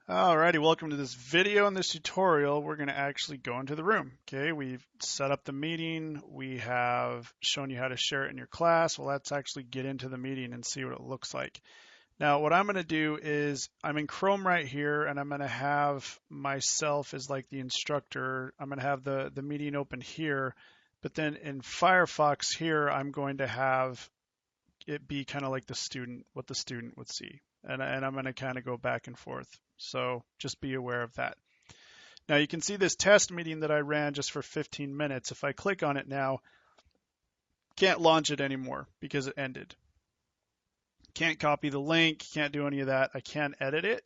Alrighty, welcome to this video. In this tutorial, we're going to actually go into the room. Okay, we've set up the meeting. We have shown you how to share it in your class. Well, let's actually get into the meeting and see what it looks like. Now, what I'm going to do is I'm in Chrome right here, and I'm going to have myself as like the instructor. I'm going to have the meeting open here, but then in Firefox here, I'm going to have it be kind of like the student, what the student would see. And I'm going to kind of go back and forth. So just be aware of that. Now you can see this test meeting that I ran just for 15 minutes. If I click on it now, can't launch it anymore because it ended. Can't copy the link, can't do any of that. I can't edit it.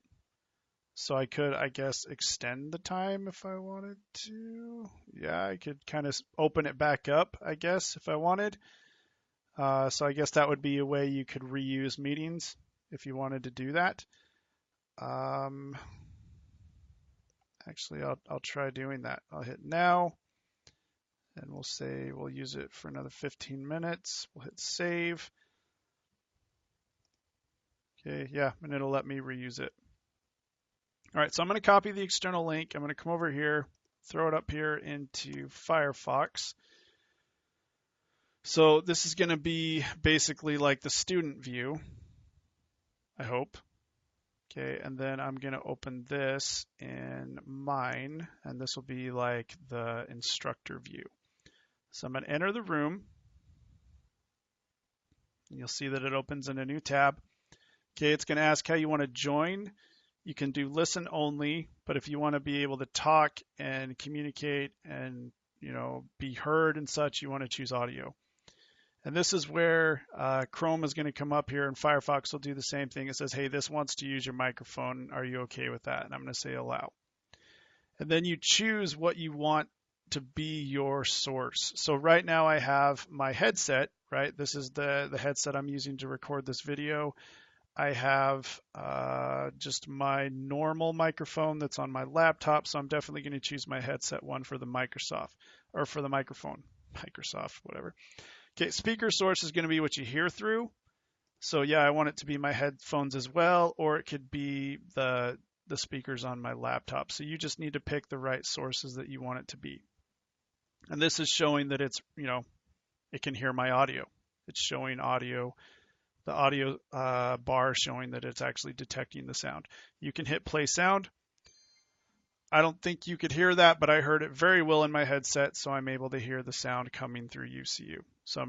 So I could, I guess, extend the time if I wanted to. Yeah, I could kind of open it back up, I guess, if I wanted. So I guess that would be a way you could reuse meetings if you wanted to do that. Actually, I'll try doing that. I'll hit now, and we'll say we'll use it for another 15 minutes. We'll hit save. Okay, yeah, and it'll let me reuse it. All right, so I'm going to copy the external link. I'm going to come over here, throw it up here into Firefox. So this is going to be basically like the student view, I hope. Okay, and then I'm going to open this in mine, and this will be like the instructor view. So I'm going to enter the room. You'll see that it opens in a new tab. Okay, it's going to ask how you want to join. You can do listen only, but if you want to be able to talk and communicate and be heard and such, you want to choose audio. And this is where Chrome is going to come up here, and Firefox will do the same thing. It says, hey, this wants to use your microphone. Are you okay with that? And I'm going to say allow. And then you choose what you want to be your source. So right now I have my headset, right? This is the headset I'm using to record this video. I have just my normal microphone that's on my laptop, so I'm definitely going to choose my headset one for the Microsoft, or for the microphone, Microsoft, whatever. Okay, speaker source is going to be what you hear through. So yeah, I want it to be my headphones as well, or it could be the speakers on my laptop. So you just need to pick the right sources that you want it to be. And this is showing that it's, it can hear my audio. It's showing audio, the audio bar showing that it's actually detecting the sound. You can hit play sound. I don't think you could hear that, but I heard it very well in my headset, so I'm able to hear the sound coming through UCU. So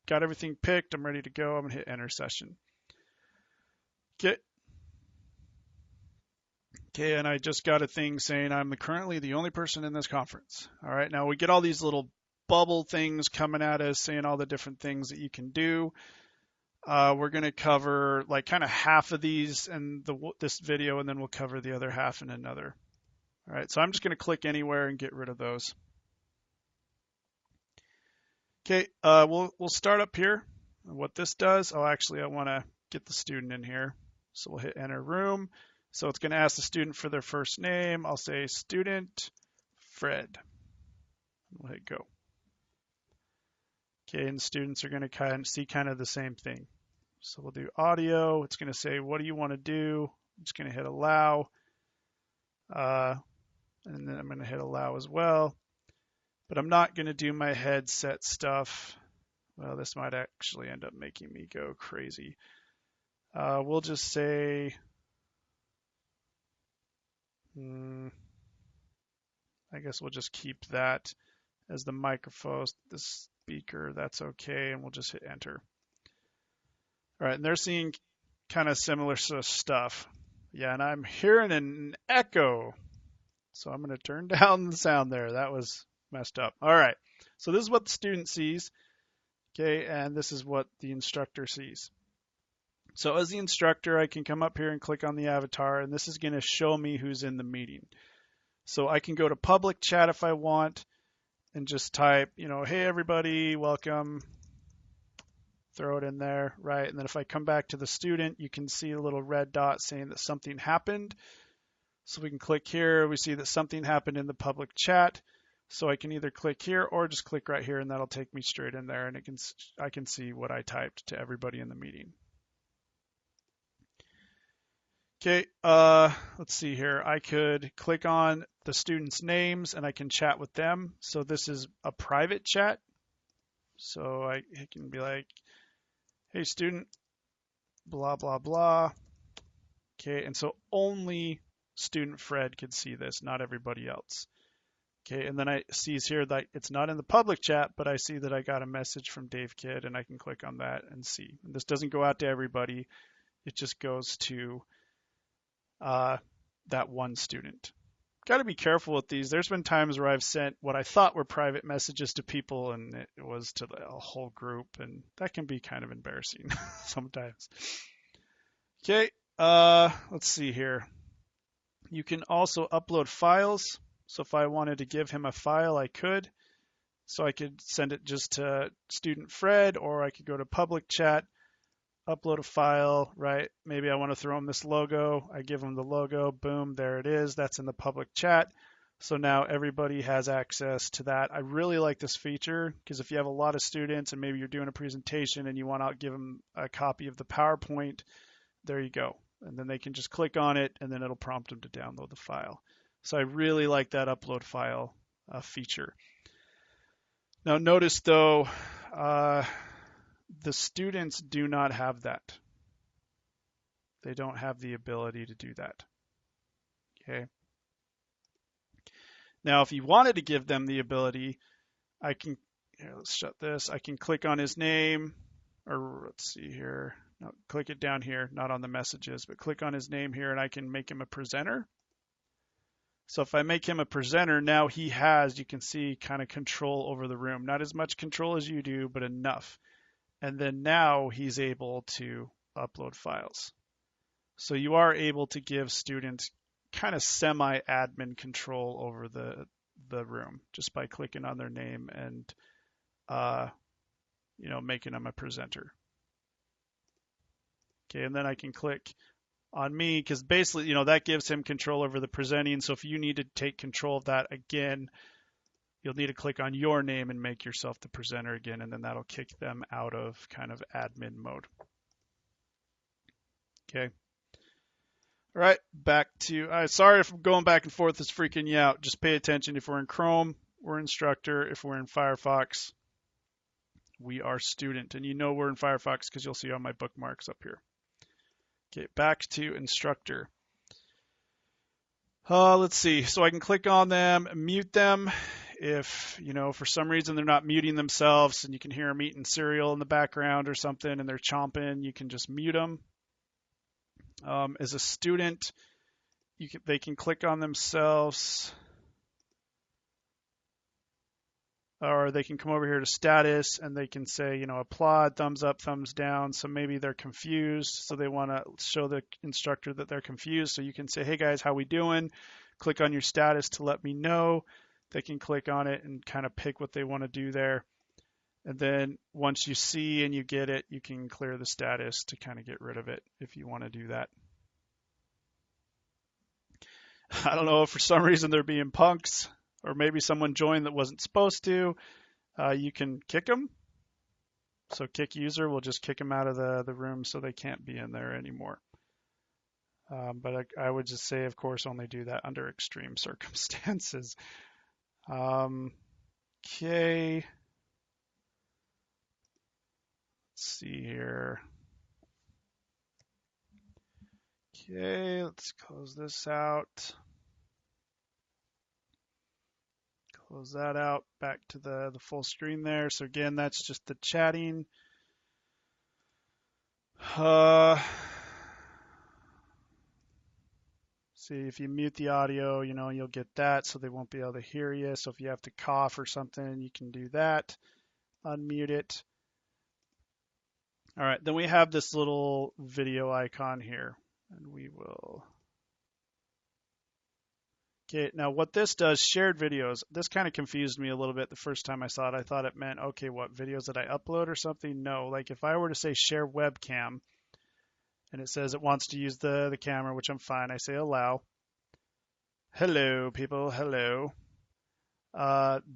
got everything picked. I'm ready to go. I'm gonna hit enter session. Okay, and I just got a thing saying I'm currently the only person in this conference. All right, now we get all these little bubble things coming at us saying all the different things that you can do. We're going to cover like kind of half of these in this video, and then we'll cover the other half in another. All right, so I'm just going to click anywhere and get rid of those. Okay, we'll start up here. What this does, actually I want to get the student in here. So we'll hit enter room. So it's going to ask the student for their first name. I'll say student Fred. We'll hit go. Okay, and the students are going to see kind of the same thing. So we'll do audio. It's going to say, what do you want to do? I'm just going to hit allow. And then I'm going to hit allow as well. But I'm not going to do my headset stuff. Well, this might actually end up making me go crazy. We'll just say, I guess we'll just keep that as the microphone, the speaker. That's okay. And we'll just hit enter. All right, and they're seeing kind of similar stuff. Yeah, and I'm hearing an echo. So I'm going to turn down the sound there. That was messed up. All right, so this is what the student sees. Okay, and this is what the instructor sees. So as the instructor, I can come up here and click on the avatar, and this is going to show me who's in the meeting. So I can go to public chat if I want and just type, hey, everybody, welcome. Throw it in there, right? And then if I come back to the student, you can see a little red dot saying that something happened. So we can click here. We see that something happened in the public chat. So I can either click here or just click right here, and that'll take me straight in there, and I can see what I typed to everybody in the meeting. Okay, let's see here. I could click on the students' names and I can chat with them. So this is a private chat. So I can be like, hey, student, blah, blah, blah. Okay, and so only student Fred could see this, not everybody else. Okay, and then I sees here that it's not in the public chat, but I see that I got a message from Dave Kidd and I can click on that and see. And this doesn't go out to everybody. It just goes to that one student. Got to be careful with these. There's been times where I've sent what I thought were private messages to people and it was to a whole group, and that can be kind of embarrassing sometimes. Okay, let's see here. You can also upload files. So if I wanted to give him a file, I could. So I could send it just to student Fred, or I could go to public chat, upload a file, right? Maybe I want to throw him this logo. I give him the logo, boom, there it is. That's in the public chat. So now everybody has access to that. I really like this feature because if you have a lot of students and maybe you're doing a presentation and you want to give them a copy of the PowerPoint, there you go. And then they can just click on it and then it'll prompt them to download the file. So I really like that upload file feature. Now notice though, the students do not have that. They don't have the ability to do that. Okay. Now, if you wanted to give them the ability, I can, here, let's shut this. I can click on his name, or let's see here. No, click it down here, not on the messages, but click on his name here and I can make him a presenter. So if I make him a presenter, now he has, you can see, kind of control over the room. Not as much control as you do, but enough. And then now he's able to upload files. So you are able to give students kind of semi-admin control over the room just by clicking on their name and making them a presenter. Okay, and then I can click on me because basically, that gives him control over the presenting. So if you need to take control of that again, you'll need to click on your name and make yourself the presenter again, and then that'll kick them out of kind of admin mode. Okay. All right, back to, sorry if I'm going back and forth, it's freaking you out. Just pay attention. If we're in Chrome, we're instructor. If we're in Firefox, we are student. And you know we're in Firefox because you'll see all my bookmarks up here. Okay, back to instructor. Let's see. So I can click on them, mute them. If, for some reason they're not muting themselves and you can hear them eating cereal in the background or something and they're chomping, you can just mute them. As a student, they can click on themselves, or they can come over here to status and they can say, applaud, thumbs up, thumbs down. So maybe they're confused. So they want to show the instructor that they're confused. So you can say, hey guys, how we doing? Click on your status to let me know. They can click on it and kind of pick what they want to do there. And then once you see and you get it, you can clear the status to kind of get rid of it if you want to do that. I don't know if for some reason they're being punks or maybe someone joined that wasn't supposed to. You can kick them. So kick user will just kick them out of the room so they can't be in there anymore. But I would just say, of course, only do that under extreme circumstances. Okay. Let's see here. Okay, let's close this out. Close that out, back to the full screen there. So again, that's just the chatting. See, if you mute the audio, you'll get that, so they won't be able to hear you. So if you have to cough or something, you can do that. Unmute it. All right, then we have this little video icon here, and we will. Okay, now what this does, shared videos, this kind of confused me a little bit the first time I saw it. I thought it meant, okay, what, videos that I upload or something? No, like if I were to say share webcam, and it says it wants to use the camera, which I'm fine, I say allow. Hello, people, hello.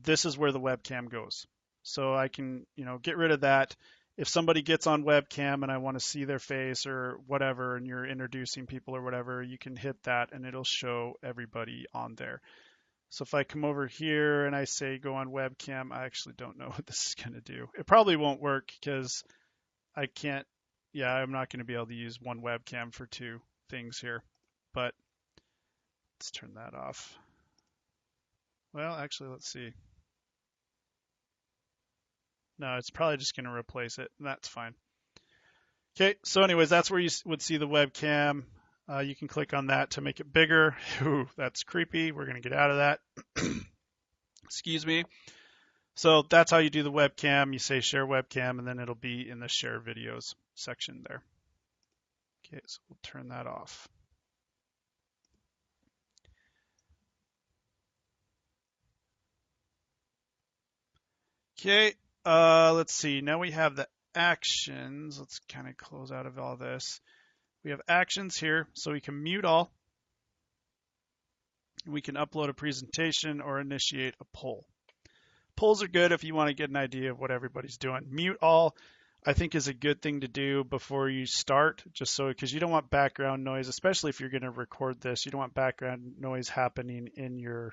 This is where the webcam goes. So I can, get rid of that. if somebody gets on webcam and I want to see their face or whatever, and you're introducing people or whatever, you can hit that and it'll show everybody on there. So if I come over here and I say go on webcam, I actually don't know what this is going to do. It probably won't work because I can't, yeah, I'm not going to be able to use one webcam for two things here, but let's turn that off. Well, actually, let's see. No, it's probably just going to replace it, and that's fine. Okay, so anyways, that's where you would see the webcam. You can click on that to make it bigger. Ooh, that's creepy. We're going to get out of that. Excuse me. So that's how you do the webcam. You say share webcam, and then it'll be in the share videos section there. Okay, so we'll turn that off. Okay, let's see. Now we have the actions. Let's kind of close out of all this. We have actions here, so we can mute all. We can upload a presentation or initiate a poll. Polls are good if you want to get an idea of what everybody's doing. Mute all, I think, is a good thing to do before you start, just so, because you don't want background noise, especially if you're going to record this. You don't want background noise happening in your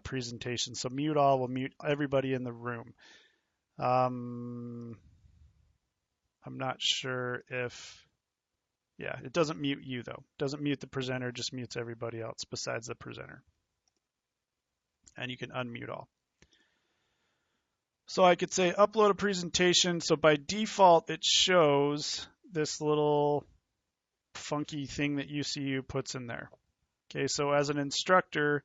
presentation. So mute all will mute everybody in the room. I'm not sure if, yeah, it doesn't mute you though. It doesn't mute the presenter, just mutes everybody else besides the presenter. And you can unmute all. So I could say upload a presentation. So by default, it shows this little funky thing that UCU puts in there. Okay, so as an instructor,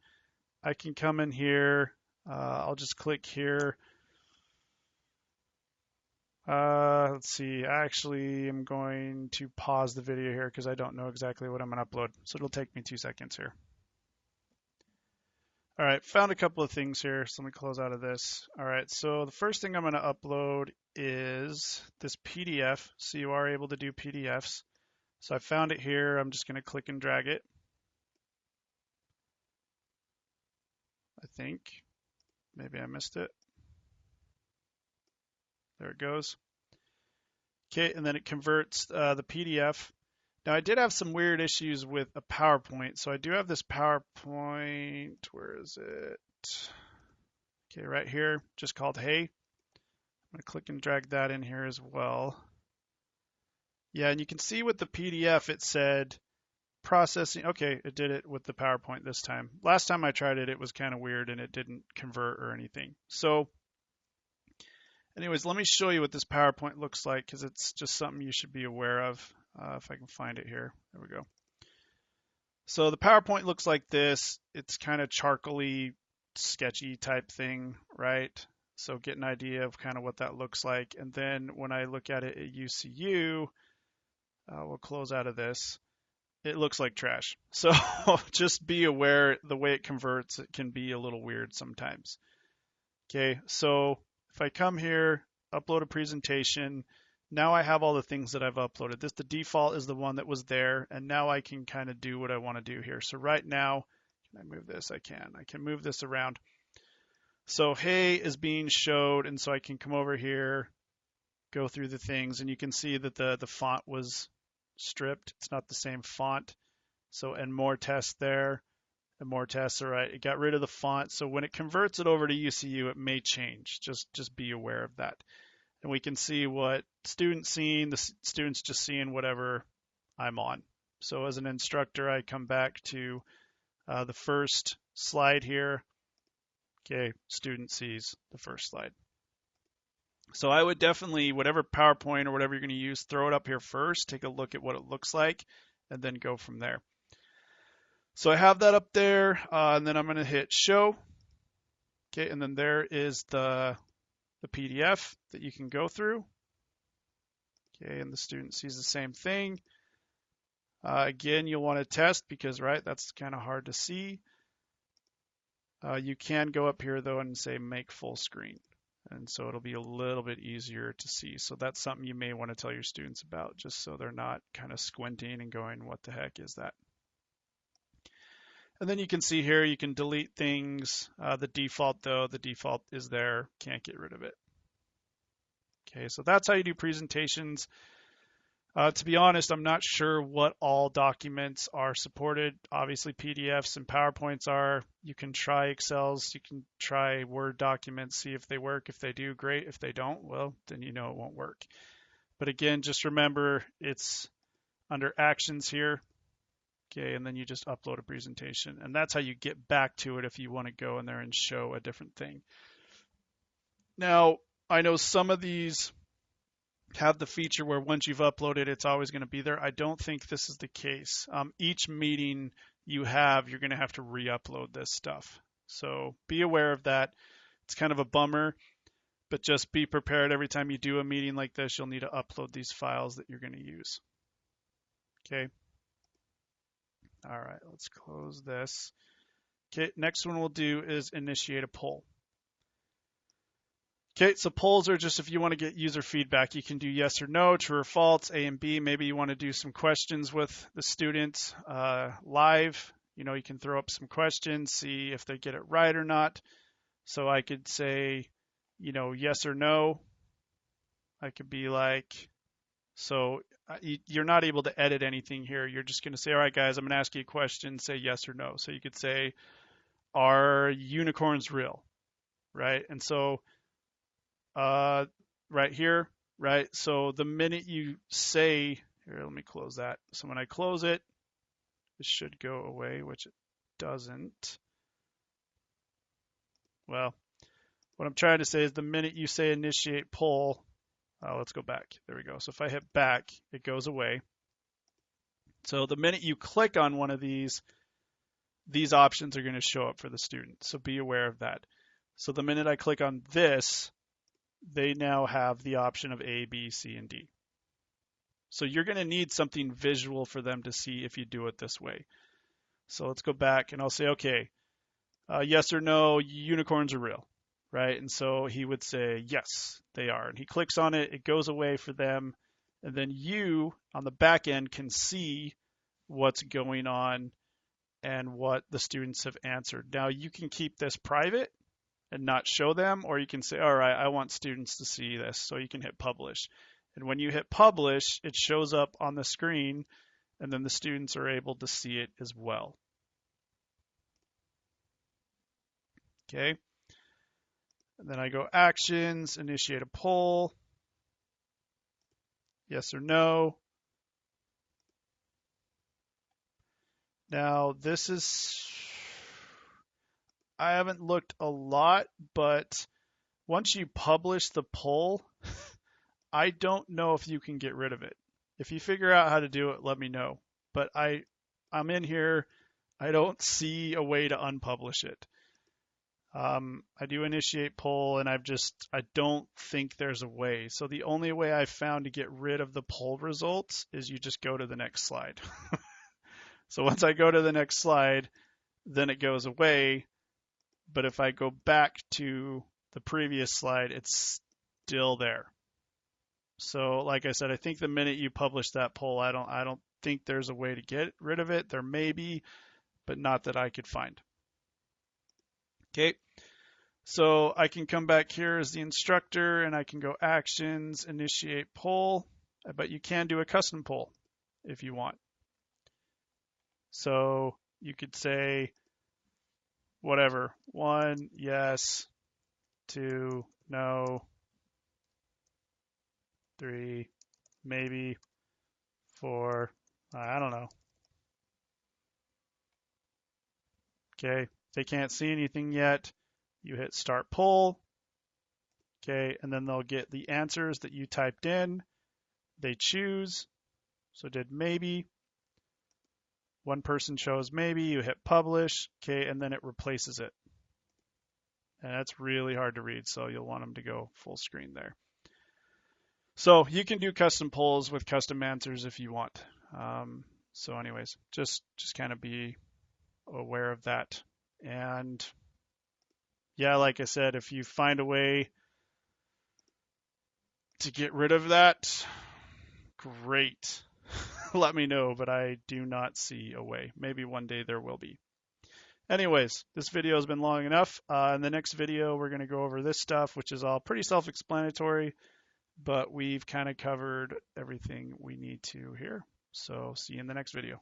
I can come in here. I'll just click here. Let's see, actually, I'm going to pause the video here because I don't know exactly what I'm going to upload. So it'll take me 2 seconds here. All right, found a couple of things here. So let me close out of this. All right, so the first thing I'm going to upload is this PDF. So you are able to do PDFs. So I found it here. I'm just going to click and drag it. I think. Maybe I missed it. There it goes. Okay, and then it converts the PDF. Now I did have some weird issues with a PowerPoint. So I do have this PowerPoint. Where is it? Okay, right here, just called Hey. I'm going to click and drag that in here as well. Yeah, and you can see with the PDF it said processing. Okay, it did it with the PowerPoint this time. Last time I tried it, it was kind of weird and it didn't convert or anything. So anyways, let me show you what this PowerPoint looks like because it's just something you should be aware of. If I can find it here. There we go. So the PowerPoint looks like this. It's kind of charcoaly, sketchy type thing, right? So get an idea of kind of what that looks like. And then when I look at it at UCU, we'll close out of this. It looks like trash. So just be aware the way it converts, it can be a little weird sometimes. Okay, so if I come here, upload a presentation, now I have all the things that I've uploaded. The default is the one that was there, and now I can kind of do what I want to do here. So right now, can I move this? I can move this around. So Hey is being showed, and so I can come over here, go through the things, and you can see that the font was stripped. It's not the same font. So, and more tests there, and more tests. All right, it got rid of the font. So when it converts it over to UCU, it may change. Just be aware of that. And we can see what students seeing, the students just seeing whatever I'm on. So as an instructor, I come back to the first slide here. Okay, student sees the first slide. So I would definitely, whatever PowerPoint or whatever you're going to use, throw it up here first, take a look at what it looks like, and then go from there. So I have that up there, and then I'm going to hit show. Okay, and then there is the PDF that you can go through. Okay, and the student sees the same thing. Again, you'll want to test because, right, that's kind of hard to see. You can go up here, though, and say make full screen. And so it'll be a little bit easier to see. So that's something you may want to tell your students about, just so they're not kind of squinting and going, what the heck is that? And then you can see here, you can delete things. The default, though, the default is there. Can't get rid of it. Okay, so that's how you do presentations. To be honest, I'm not sure what all documents are supported. Obviously, PDFs and PowerPoints are. You can try Excels, you can try Word documents, see if they work. If they do, great. If they don't, well, then you know it won't work. But again, just remember it's under Actions here. Okay, and then you just upload a presentation. And that's how you get back to it if you want to go in there and show a different thing. Now, I know some of these have the feature where once you've uploaded, it's always going to be there. I don't think this is the case. Each meeting you have, you're going to have to re-upload this stuff. So be aware of that. It's kind of a bummer, but just be prepared. Every time you do a meeting like this, you'll need to upload these files that you're going to use. Okay. All right, let's close this. Okay, next one we'll do is initiate a poll. Okay, so polls are just if you want to get user feedback, you can do yes or no, true or false, A and B. Maybe you want to do some questions with the students live. You know, you can throw up some questions, see if they get it right or not. So I could say, you know, yes or no. I could be like, so you're not able to edit anything here. You're just going to say, all right, guys, I'm going to ask you a question, say yes or no. So you could say, are unicorns real? Right? And so right here, right? So the minute you say, here, let me close that. So when I close it, it should go away, which it doesn't. Well, what I'm trying to say is the minute you say initiate poll, let's go back. There we go. So if I hit back, it goes away. So the minute you click on one of these options are going to show up for the student. So be aware of that. So the minute I click on this, they now have the option of A, B, C, and D. So you're going to need something visual for them to see if you do it this way. So let's go back and I'll say, okay, yes or no, unicorns are real, right? And so he would say, yes, they are. And he clicks on it, it goes away for them. And then you on the back end can see what's going on and what the students have answered. Now you can keep this private and not show them, or you can say, all right, I want students to see this. So you can hit publish. And when you hit publish, it shows up on the screen and then the students are able to see it as well. Okay. And then I go actions, initiate a poll, yes or no. Now this is, I haven't looked a lot, but once you publish the poll, I don't know if you can get rid of it. If you figure out how to do it, let me know. But I'm in here, I don't see a way to unpublish it. I do initiate poll and I don't think there's a way. So the only way I've found to get rid of the poll results is you just go to the next slide. So once I go to the next slide, then it goes away. But if I go back to the previous slide, it's still there. So like I said, I think the minute you publish that poll, I don't think there's a way to get rid of it. There may be, but not that I could find. Okay. So I can come back here as the instructor and I can go actions, initiate poll, but you can do a custom poll if you want. So you could say whatever, 1, yes, 2, no, 3, maybe, 4, I don't know. Okay, they can't see anything yet. You hit start poll. Okay, and then they'll get the answers that you typed in. They choose. So did maybe. One person chose maybe, you hit publish, okay, and then it replaces it. And that's really hard to read, so you'll want them to go full screen there. So you can do custom polls with custom answers if you want. So anyways, just kind of be aware of that. And yeah, like I said, if you find a way to get rid of that, great. Let me know, but I do not see a way. Maybe one day there will be. Anyways, this video has been long enough. In the next video, we're going to go over this stuff, which is all pretty self-explanatory. but we've kind of covered everything we need to here. So see you in the next video.